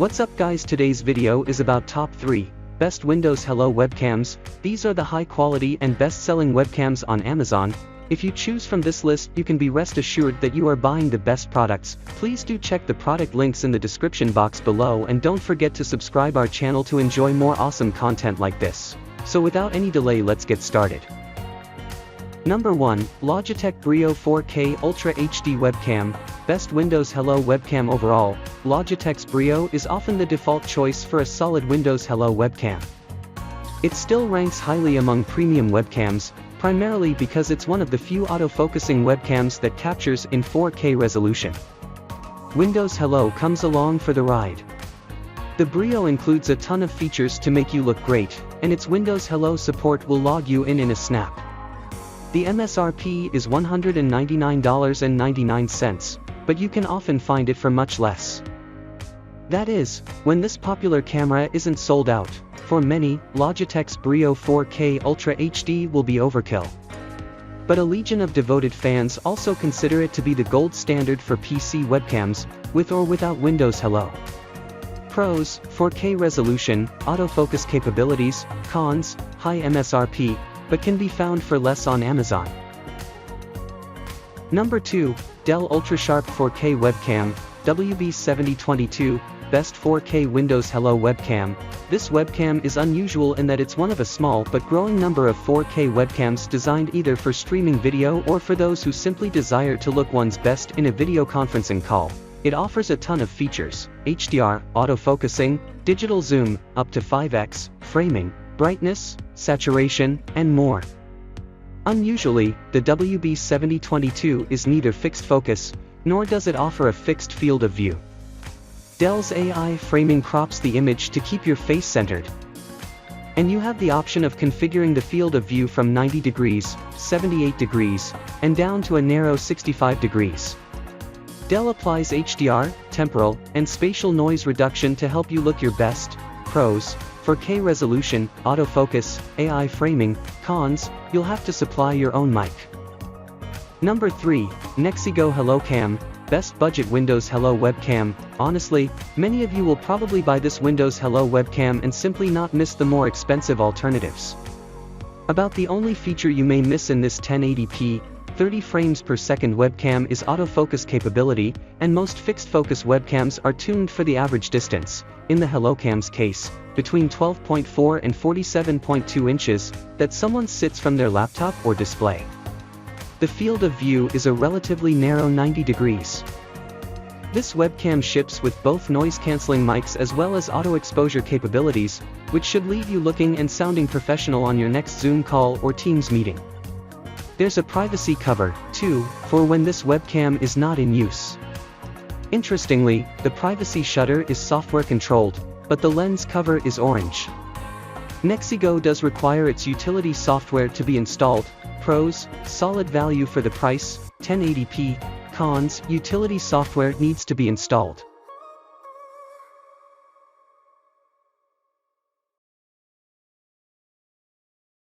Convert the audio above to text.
What's up guys, today's video is about top 3 best Windows Hello webcams. These are the high quality and best selling webcams on Amazon. If you choose from this list, you can be rest assured that you are buying the best products. Please do check the product links in the description box below and don't forget to subscribe our channel to enjoy more awesome content like this. So without any delay, let's get started. Number 1, Logitech Brio 4K Ultra HD Webcam. Best Windows Hello webcam overall. Logitech's Brio is often the default choice for a solid Windows Hello webcam. It still ranks highly among premium webcams, primarily because it's one of the few auto-focusing webcams that captures in 4K resolution. Windows Hello comes along for the ride. The Brio includes a ton of features to make you look great, and its Windows Hello support will log you in a snap. The MSRP is $199.99, but you can often find it for much less. That is, when this popular camera isn't sold out. For many, Logitech's Brio 4K Ultra HD will be overkill. But a legion of devoted fans also consider it to be the gold standard for PC webcams, with or without Windows Hello. Pros: 4K resolution, autofocus capabilities. Cons: high MSRP, but can be found for less on Amazon. Number 2, Dell UltraSharp 4K Webcam, WB7022, Best 4K Windows Hello Webcam. This webcam is unusual in that it's one of a small but growing number of 4K webcams designed either for streaming video or for those who simply desire to look one's best in a video conferencing call. It offers a ton of features: HDR, autofocusing, digital zoom, up to 5x, framing, brightness, saturation, and more. Unusually, the WB7022 is neither fixed focus, nor does it offer a fixed field of view. Dell's AI framing crops the image to keep your face centered. And you have the option of configuring the field of view from 90 degrees, 78 degrees, and down to a narrow 65 degrees. Dell applies HDR, temporal, and spatial noise reduction to help you look your best. Pros: 4K resolution, autofocus, AI framing. Cons: you'll have to supply your own mic. Number 3, NexiGo HelloCam, Best Budget Windows Hello Webcam. Honestly, many of you will probably buy this Windows Hello webcam and simply not miss the more expensive alternatives. About the only feature you may miss in this 1080p, 30 frames per second webcam is autofocus capability, and most fixed focus webcams are tuned for the average distance, in the HelloCam's case, between 12.4 and 47.2 inches, that someone sits from their laptop or display. The field of view is a relatively narrow 90 degrees. This webcam ships with both noise-canceling mics as well as auto-exposure capabilities, which should leave you looking and sounding professional on your next Zoom call or Teams meeting. There's a privacy cover, too, for when this webcam is not in use. Interestingly, the privacy shutter is software controlled, but the lens cover is orange. NexiGo does require its utility software to be installed. Pros: solid value for the price, 1080p. Cons: utility software needs to be installed.